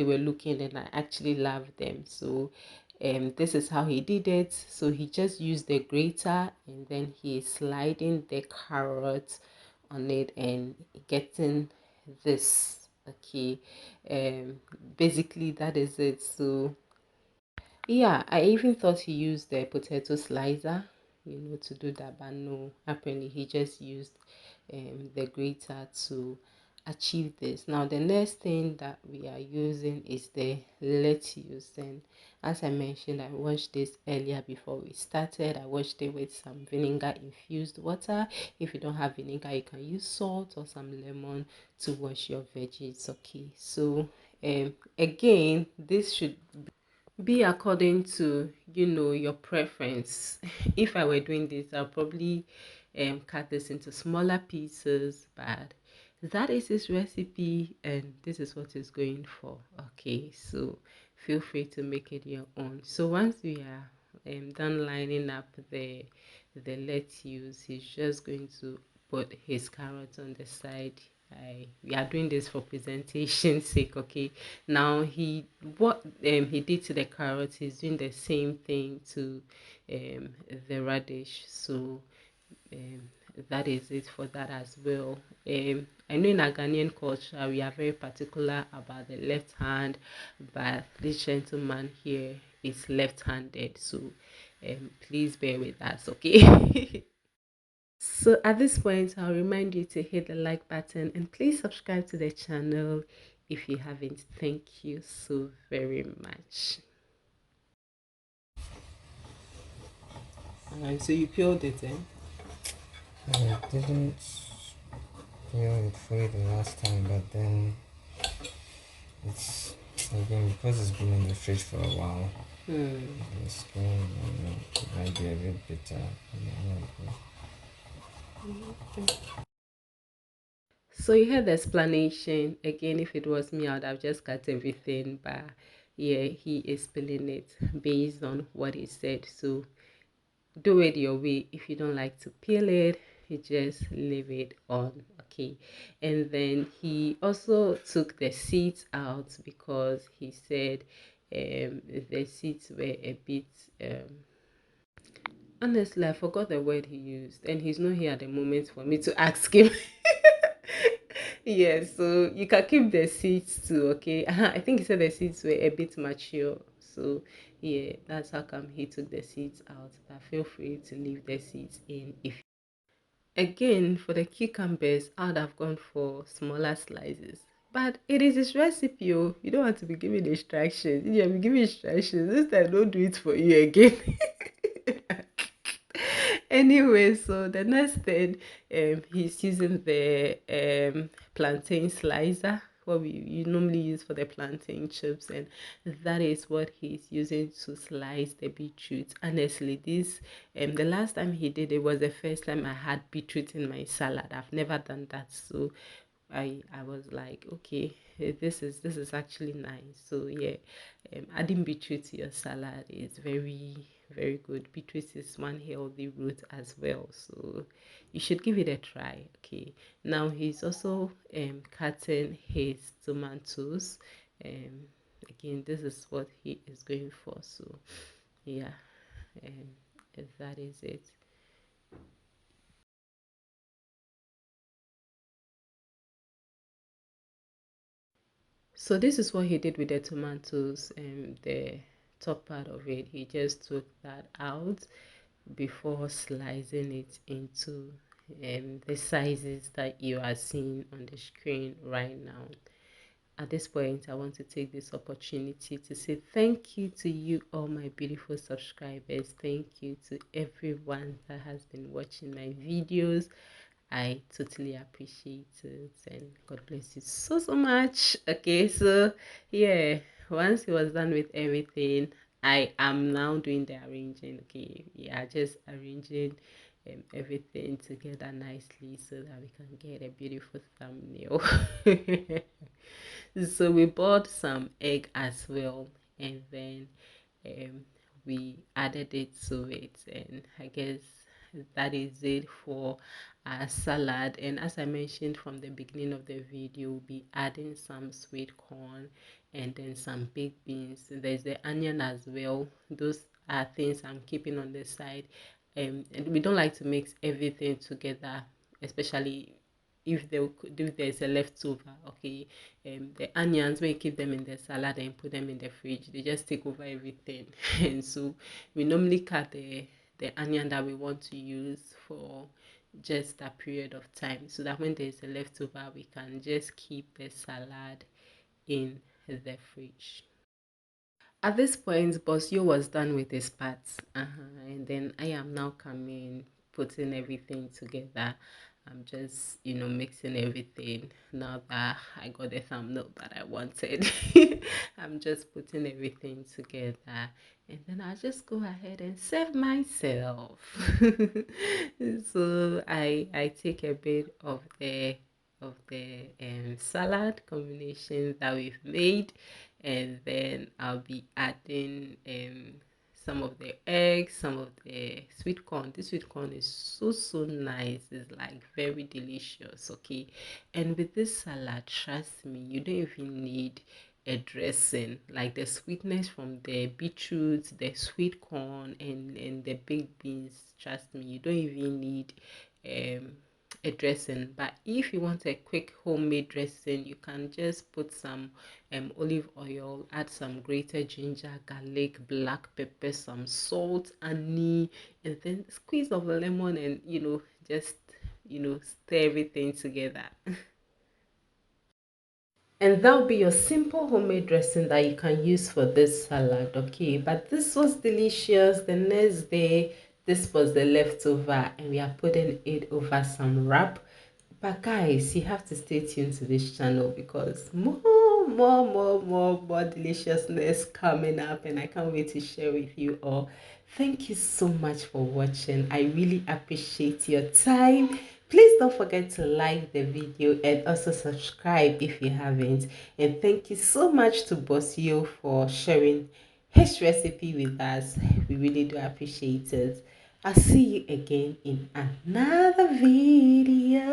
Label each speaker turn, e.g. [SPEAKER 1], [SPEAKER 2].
[SPEAKER 1] they were looking, and I actually loved them. So this is how he did it. So he just used the grater, and then he is sliding the carrot on it and getting this. Okay, basically that is it. So yeah, I even thought he used the potato slicer, to do that, but no, apparently he just used the grater to achieve this. Now, the next thing that we are using is the lettuce. And as I mentioned, I washed this earlier before we started. I washed it with some vinegar infused water. If you don't have vinegar, you can use salt or some lemon to wash your veggies. Okay, so again, this should be according to your preference. If I were doing this, I'll probably cut this into smaller pieces, but that is his recipe and this is what he's going for. Okay, so feel free to make it your own. So once we are done lining up the lettuce, he's just going to put his carrots on the side. We are doing this for presentation sake. Okay, now what he did to the carrots, he's doing the same thing to the radish. So um, that is it for that as well. I know in our Ghanaian culture we are very particular about the left hand, but this gentleman here is left-handed, so please bear with us, okay? So at this point, I'll remind you to hit the like button and please subscribe to the channel if you haven't. Thank you so very much. So you peeled it, eh?
[SPEAKER 2] I didn't peel it fully the last time, but then it's again because it's been in the fridge for a while. The skin might be a bit bitter.
[SPEAKER 1] So you heard the explanation. Again, if it was me, I would have just cut everything. But yeah, he is peeling it based on what he said. So do it your way. If you don't like to peel it, you just leave it on. Okay. And then he also took the seeds out because he said the seeds were a bit honestly, I forgot the word he used, and he's not here at the moment for me to ask him. Yeah, so you can keep the seeds too, okay? I think he said the seeds were a bit mature, so yeah, that's how come he took the seeds out. But feel free to leave the seeds in if. Again, for the cucumbers, I'd have gone for smaller slices. But it is his recipe, oh. You don't want to be giving instructions. If you be giving instructions, this time don't do it for you again. Anyway, so the next thing, he's using the plantain slicer, what we you normally use for the plantain chips, and that is what he's using to slice the beetroot. Honestly, this the last time he did it was the first time I had beetroot in my salad. I've never done that, so I was like, okay, this is actually nice. So yeah, adding beetroot to your salad is very good. Beetroot is one healthy root as well, so you should give it a try. Okay, now he's also cutting his tomatoes. Um, again, this is what he is going for. So yeah, um, that is it. So this is what he did with the tomatoes and the top part of it. He just took that out before slicing it into the sizes that you are seeing on the screen right now. At this point, I want to take this opportunity to say thank you to you, all my beautiful subscribers. Thank you to everyone that has been watching my videos. I totally appreciate it and God bless you so much. Okay, so yeah, once he was done with everything, I am now doing the arranging. Okay, yeah, just arranging everything together nicely so that we can get a beautiful thumbnail. So we bought some egg as well, and then um, we added it to it, and I guess that is it for our salad. And as I mentioned from the beginning of the video, we'll be adding some sweet corn and then some baked beans. There's the onion as well. Those are things I'm keeping on the side. And we don't like to mix everything together, especially if there's a leftover. Okay, the onions, when you keep them in the salad and put them in the fridge, they just take over everything. And so we normally cut the onion that we want to use for just that period of time, so that when there's a leftover we can just keep the salad in the fridge. At this point, Bosio was done with his parts, and then I am now coming, putting everything together. I'm just, mixing everything now that I got the thumbnail that I wanted. I'm just putting everything together, and then I'll just go ahead and serve myself. So I take a bit of the salad combination that we've made, and then I'll be adding some of the eggs, some of the sweet corn. This sweet corn is so nice. It's like very delicious. Okay, and with this salad, trust me, you don't even need a dressing. Like the sweetness from the beetroot, the sweet corn, and the baked beans, trust me, you don't even need um a dressing. But if you want a quick homemade dressing, you can just put some olive oil, add some grated ginger, garlic, black pepper, some salt, honey, and then squeeze of a lemon, and just stir everything together. And that'll be your simple homemade dressing that you can use for this salad. Okay, but this was delicious. The next day, this was the leftover, and we are putting it over some wrap. But guys, you have to stay tuned to this channel because more deliciousness coming up, and I can't wait to share with you all. Thank you so much for watching. I really appreciate your time. Please don't forget to like the video and also subscribe if you haven't. And thank you so much to Bosio for sharing his recipe with us. We really do appreciate it. I'll see you again in another video.